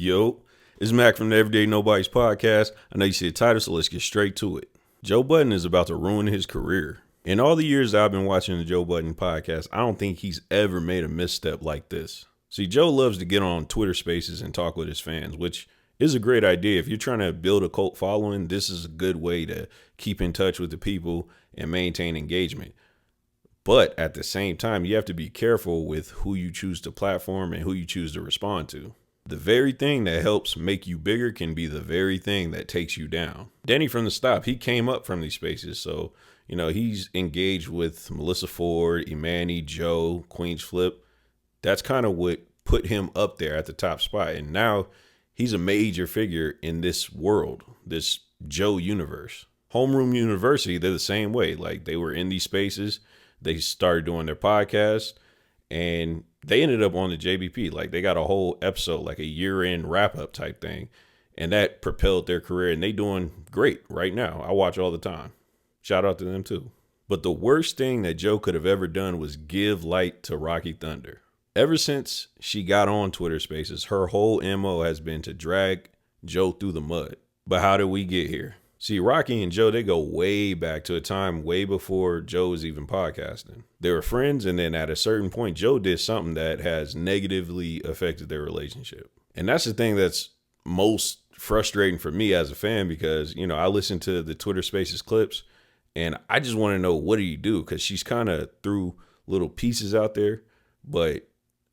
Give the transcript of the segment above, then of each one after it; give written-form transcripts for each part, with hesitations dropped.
Yo, it's Mac from the Everyday Nobody's podcast. I know you see the title, so let's get straight to it. Joe Budden is about to ruin his career. In all the years I've been watching the Joe Budden podcast, I don't think he's ever made a misstep like this. See, Joe loves to get on Twitter Spaces and talk with his fans, which is a great idea. If you're trying to build a cult following, this is a good way to keep in touch with the people and maintain engagement. But at the same time, you have to be careful with who you choose to platform and who you choose to respond to. The very thing that helps make you bigger can be the very thing that takes you down. Denny from the Stop, he came up from these spaces. So, he's engaged with Melissa Ford, Imani, Joe, Queen's Flip. That's kind of what put him up there at the top spot. And now he's a major figure in this world, this Joe universe. Homeroom University, they're the same way. Like, they were in these spaces. They started doing their podcast and they ended up on the JBP. Like, they got a whole episode, like a year-end wrap-up type thing. And that propelled their career. And they doing great right now. I watch all the time. Shout out to them too. But the worst thing that Joe could have ever done was give light to Rocky Thunder. Ever since she got on Twitter Spaces, her whole MO has been to drag Joe through the mud. But how did we get here? See, Rocky and Joe, they go way back to a time way before Joe was even podcasting. They were friends, and then at a certain point, Joe did something that has negatively affected their relationship. And that's the thing that's most frustrating for me as a fan because, I listen to the Twitter Spaces clips, and I just want to know, what do you do? Because she's kind of threw little pieces out there, but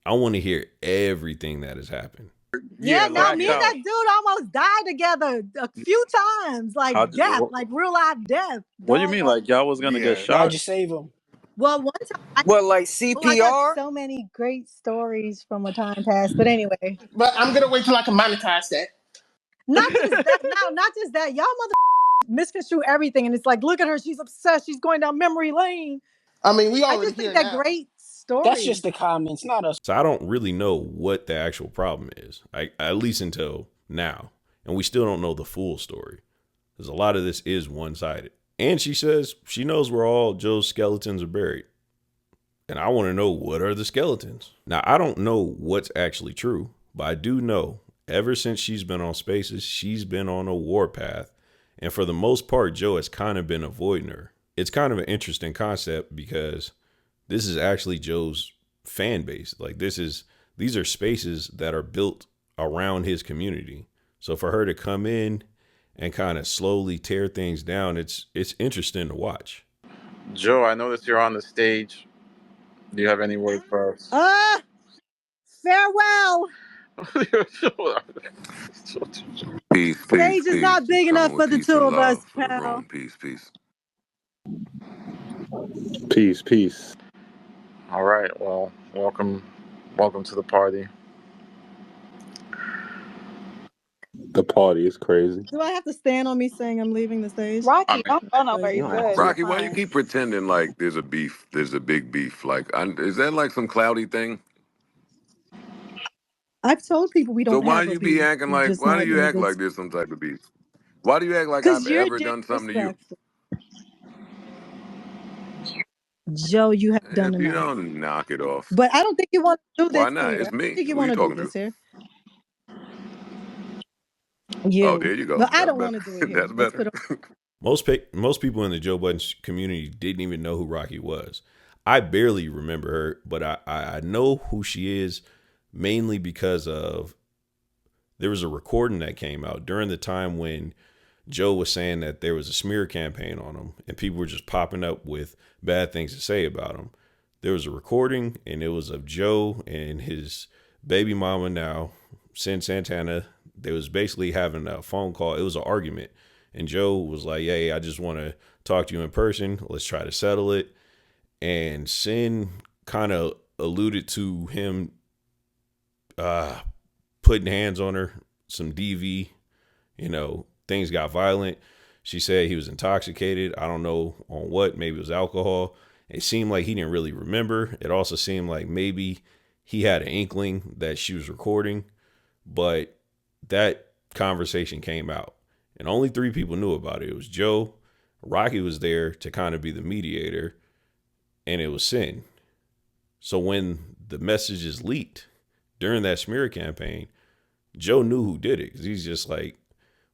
I want to hear everything that has happened. Me and that dude almost died together a few times, like death, like real life death. What do you mean, like y'all was gonna get shot? How'd you save him? Well, one time, like CPR? I got so many great stories from a time past, but anyway. But I'm gonna wait till I can monetize that. Not just that. Y'all mother misconstrue everything, and it's like, look at her, she's obsessed, she's going down memory lane. I mean, we already I just hear think that now. great story. That's just the comments, not us. So I don't really know what the actual problem is, at least until now. And we still don't know the full story because a lot of this is one-sided. And she says she knows where all Joe's skeletons are buried. And I want to know, what are the skeletons? Now, I don't know what's actually true, but I do know ever since she's been on Spaces, she's been on a warpath. And for the most part, Joe has kind of been avoiding her. It's kind of an interesting concept because this is actually Joe's fan base. Like, these are spaces that are built around his community. So for her to come in and kind of slowly tear things down, it's interesting to watch. Joe, I noticed you're on the stage. Do you have any words for us? Farewell. Peace. Stage is not big enough for the two of us, pal. Peace. Peace. All right. Well, welcome to the party. The party is crazy. Do I have to stand on me saying I'm leaving the stage? Rocky, don't go nowhere. You good. Rocky, why you keep pretending like there's a beef? There's a big beef. Like, is that like some cloudy thing? I've told people we don't. So why have you a be beef. acting like? Just Why not do you in a act good like there's some type of beef? Why do you act like I've 'Cause you're ever done something to you? Joe, you have done If you enough. don't knock it off. But I don't think you want to do this. Why not? Here. It's me. I think you Who want you to do talking this to? here. Oh, there you go. But I That's don't want to do it here. That's better. Most people in the Joe Budden community didn't even know who Rocky was. I barely remember her, but I know who she is mainly because of there was a recording that came out during the time when Joe was saying that there was a smear campaign on him and people were just popping up with bad things to say about him. There was a recording and it was of Joe and his baby mama now, Sin Santana. They was basically having a phone call. It was an argument. And Joe was like, hey, I just want to talk to you in person. Let's try to settle it. And Sin kind of alluded to him putting hands on her, some DV, things got violent. She said he was intoxicated. I don't know on what, maybe it was alcohol. It seemed like he didn't really remember. It also seemed like maybe he had an inkling that she was recording, but that conversation came out and only 3 people knew about it. It was Joe, Rocky was there to kind of be the mediator, and it was Sin. So when the messages leaked during that smear campaign, Joe knew who did it because he's just like,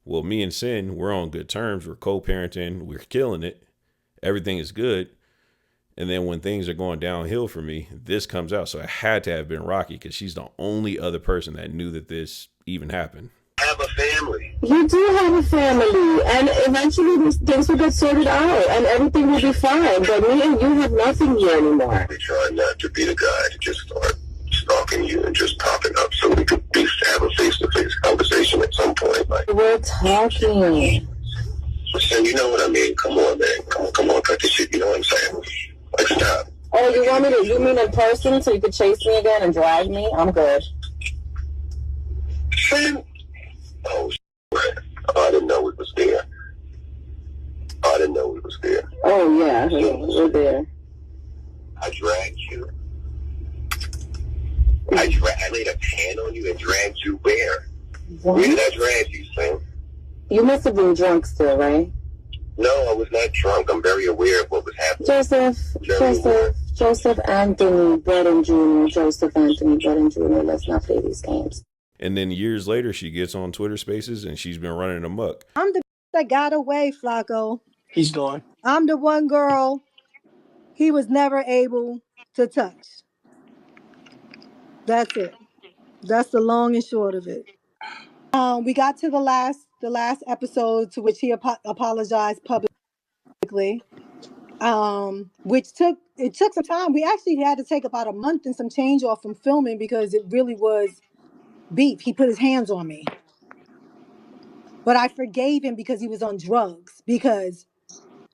well, me and Sin, we're on good terms. We're co-parenting. We're killing it. Everything is good. And then when things are going downhill for me, this comes out. So it had to have been Rocky because she's the only other person that knew that this even happened. Have a family. You do have a family, and eventually things will get sorted out, and everything will be fine. But me and you have nothing here anymore. We try not to be the guy to just start stalking you and just popping up, so we could at least have a face-to-face conversation at some point. Like we're talking. Listen, you know what I mean? Come on, man. Come on, cut this shit. You know what I'm saying? Like, stop. Oh, you want me to? You mean in person, so you could chase me again and drag me? I'm good. Sin? Oh, shit. I didn't know it was there. Oh, yeah, we're there. I dragged you. I laid a pan on you and dragged you where? What? Where did I drag you, Sam? You must have been drunk still, right? No, I was not drunk. I'm very aware of what was happening. Joseph Anthony Budden Jr. Joseph Anthony Budden Jr. Let's not play these games. And then years later, she gets on Twitter Spaces and she's been running amok. I'm the that got away, Flacco. He's gone. I'm the one girl he was never able to touch. That's it. That's the long and short of it. We got to the last episode to which he apologized publicly, which took some time. We actually had to take about a month and some change off from filming because it really was beef. He put his hands on me. But I forgave him because he was on drugs. Because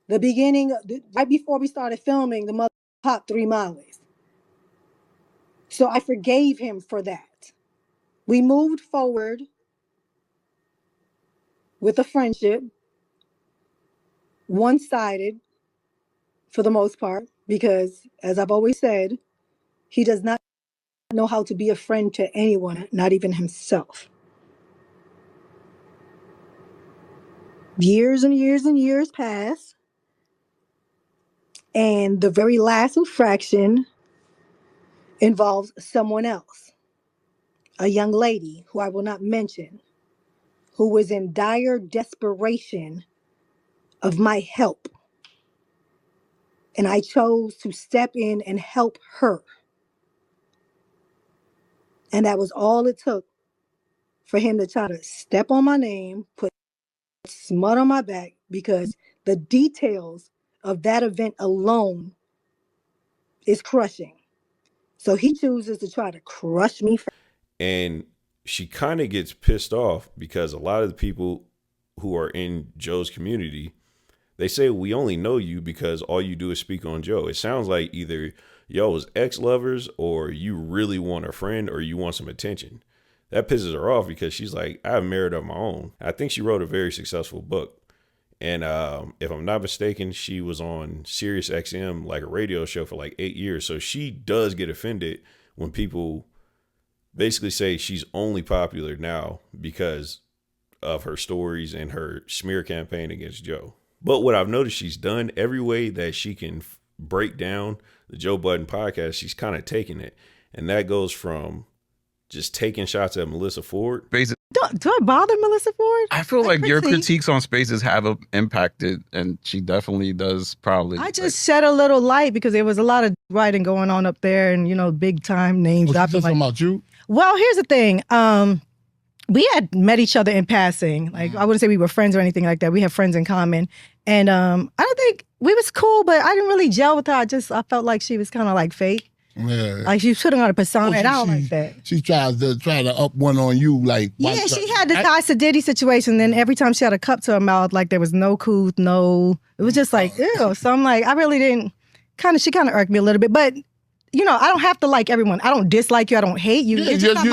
the beginning, right before we started filming, the mother popped 3 Mollies. So I forgave him for that. We moved forward with a friendship, one-sided for the most part, because as I've always said, he does not know how to be a friend to anyone, not even himself. Years and years and years pass, and the very last infraction involves someone else, a young lady who I will not mention, who was in dire desperation of my help. And I chose to step in and help her. And that was all it took for him to try to step on my name, put smut on my back, because the details of that event alone is crushing. So he chooses to try to crush me. And she kind of gets pissed off because a lot of the people who are in Joe's community, they say, we only know you because all you do is speak on Joe. It sounds like either y'all's ex-lovers or you really want a friend or you want some attention. That pisses her off because she's like, I have merit of my own. I think she wrote a very successful book. And if I'm not mistaken, she was on Sirius XM, like a radio show for like 8 years. So she does get offended when people basically say she's only popular now because of her stories and her smear campaign against Joe. But what I've noticed she's done, every way that she can break down the Joe Budden podcast, she's kind of taking it. And that goes from just taking shots at Melissa Ford. Basically, do I bother Melissa Ford? I feel like your critiques on Spaces have impacted, and she definitely does probably. I just shed a little light because there was a lot of writing going on up there and, big time names. Was she talking about you? Well, here's the thing. We had met each other in passing. Like, I wouldn't say we were friends or anything like that. We have friends in common. And I don't think we was cool, but I didn't really gel with her. I felt like she was kind of like fake. Yeah. Like she was putting on a persona, and I don't like that. She tried to up one on you, like. Yeah, she had the Ty Siddiqui situation. Then every time she had a cup to her mouth, like there was no couth, no. It was just like, ew. So I'm like, I really didn't. She kind of irked me a little bit, but. I don't have to like everyone. I don't dislike you. I don't hate you. Yeah, you're not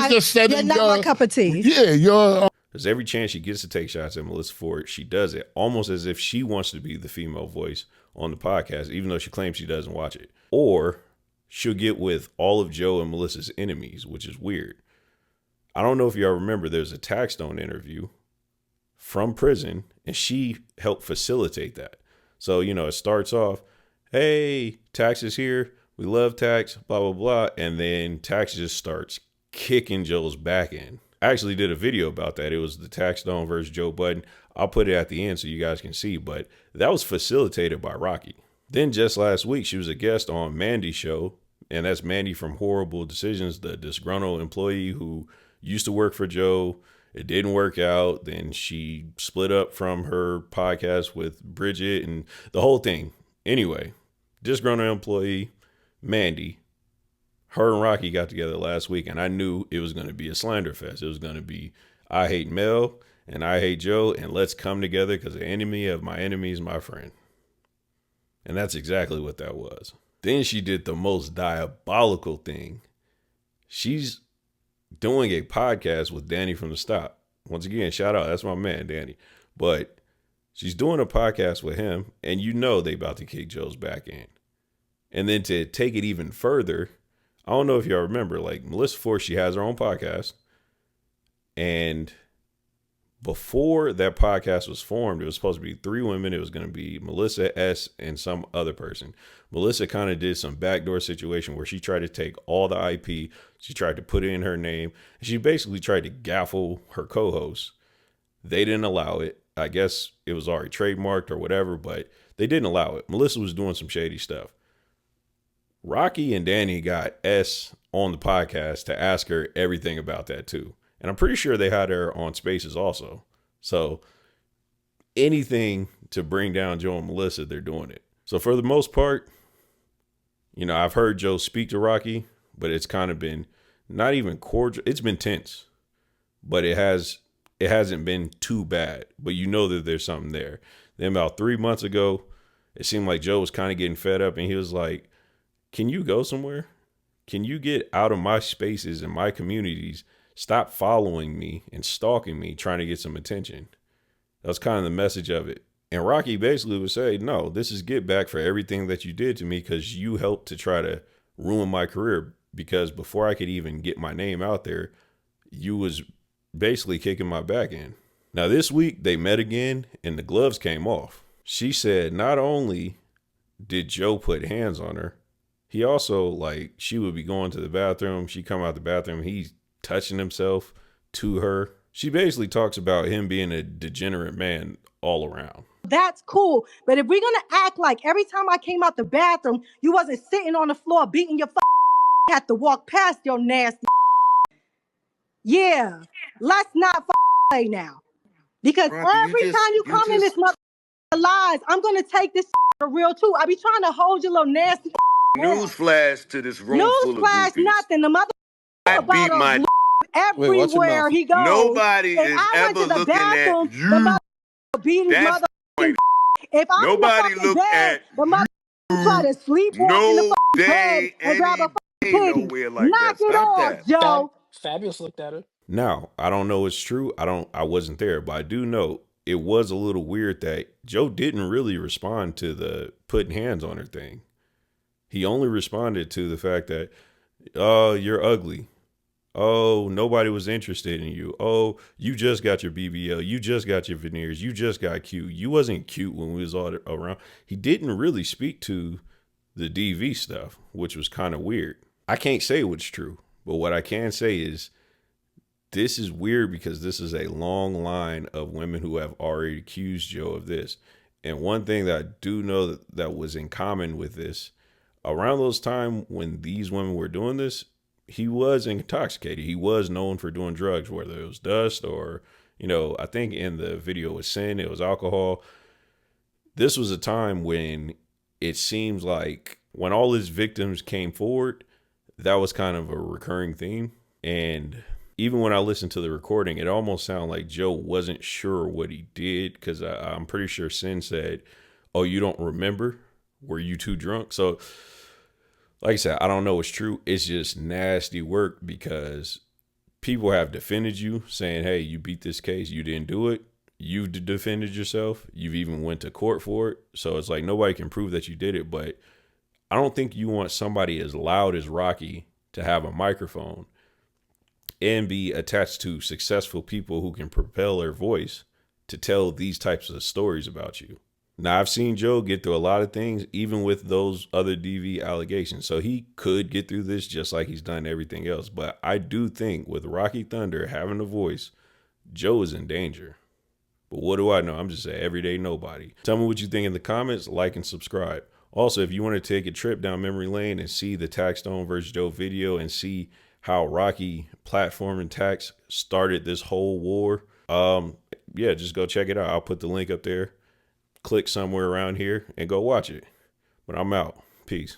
my cup of tea. Yeah, you're. Because every chance she gets to take shots at Melissa Ford, she does it almost as if she wants to be the female voice on the podcast, even though she claims she doesn't watch it. Or she'll get with all of Joe and Melissa's enemies, which is weird. I don't know if y'all remember, there's a Taxstone interview from prison, and she helped facilitate that. So, it starts off, hey, Tax is here. We love Tax, blah, blah, blah. And then Tax just starts kicking Joe's back in. I actually did a video about that. It was the Tax Stone versus Joe Budden. I'll put it at the end so you guys can see, but that was facilitated by Rocky. Then just last week, she was a guest on Mandy's show, and that's Mandy from Horrible Decisions, the disgruntled employee who used to work for Joe. It didn't work out. Then she split up from her podcast with Bridget and the whole thing. Anyway, disgruntled employee, Mandy, her and Rocky got together last week, and I knew it was going to be a slander fest. It was going to be, I hate Mel and I hate Joe, and let's come together because the enemy of my enemy is my friend. And that's exactly what that was. Then she did the most diabolical thing. She's doing a podcast with Danny from the Stop. Once again, shout out. That's my man, Danny. But she's doing a podcast with him, and you know they about to kick Joe's back in. And then to take it even further, I don't know if y'all remember, like Melissa Ford, she has her own podcast. And before that podcast was formed, it was supposed to be 3 women. It was going to be Melissa S. and some other person. Melissa kind of did some backdoor situation where she tried to take all the IP. She tried to put it in her name. She basically tried to gaffle her co-host. They didn't allow it. I guess it was already trademarked or whatever, but they didn't allow it. Melissa was doing some shady stuff. Rocky and Danny got S on the podcast to ask her everything about that too. And I'm pretty sure they had her on Spaces also. So anything to bring down Joe and Melissa, they're doing it. So for the most part, you know, I've heard Joe speak to Rocky, but it's kind of been not even cordial. It's been tense, but it hasn't been too bad. But you know that there's something there. Then about 3 months ago, it seemed like Joe was kind of getting fed up, and he was like, "Can you go somewhere? Can you get out of my spaces and my communities? Stop following me and stalking me, trying to get some attention." That was kind of the message of it. And Rocky basically would say, no, this is get back for everything that you did to me because you helped to try to ruin my career. Because before I could even get my name out there, you was basically kicking my back in. Now this week they met again and the gloves came off. She said not only did Joe put hands on her, he also, like, she would be going to the bathroom. She'd come out the bathroom. He's touching himself to her. She basically talks about him being a degenerate man all around. That's cool. But if we're going to act like every time I came out the bathroom, you wasn't sitting on the floor beating your had to walk past your nasty. Yeah. Let's not play now. Because Rocky, every time you come in this mother lies, I'm going to take this for real too. I be trying to hold your little nasty. Newsflash to this room full of Newsflash, groupies. Nothing. The mother I beat my everywhere he goes. Nobody if is I ever went to the looking bathroom, at you. the mother beat his That's mother. point. If I'm Nobody in the look bed, at the mother try to sleepwalk in no the bed day, and grab a any kitty. nowhere like Knock that. it Stop off, that. Joe. Fabulous looked at her. Now, I don't know it's true. I wasn't there, but I do know it was a little weird that Joe didn't really respond to the putting hands on her thing. He only responded to the fact that, oh, you're ugly. Oh, nobody was interested in you. Oh, you just got your BBL. You just got your veneers. You just got cute. You wasn't cute when we was all around. He didn't really speak to the DV stuff, which was kind of weird. I can't say what's true, but what I can say is this is weird because this is a long line of women who have already accused Joe of this. And one thing that I do know that was in common with this, around those time when these women were doing this, he was intoxicated. He was known for doing drugs, whether it was dust or, you know, I think in the video was sin, it was alcohol. This was a time when it seems like when all his victims came forward, that was kind of a recurring theme. And even when I listened to the recording, it almost sounded like Joe wasn't sure what he did, because I'm pretty sure Sin said, "Oh, you don't remember? Were you too drunk?" So like I said, I don't know what's true. It's just nasty work because people have defended you saying, hey, you beat this case. You didn't do it. You defended yourself. You've even went to court for it. So it's like nobody can prove that you did it. But I don't think you want somebody as loud as Rocky to have a microphone and be attached to successful people who can propel their voice to tell these types of stories about you. Now, I've seen Joe get through a lot of things, even with those other DV allegations. So he could get through this just like he's done everything else. But I do think with Rocky Thunder having a voice, Joe is in danger. But what do I know? I'm just an everyday nobody. Tell me what you think in the comments, like and subscribe. Also, if you want to take a trip down memory lane and see the Taxstone versus Joe video and see how Rocky Platform and Tax started this whole war, yeah, just go check it out. I'll put the link up there. Click somewhere around here and go watch it. But I'm out. Peace.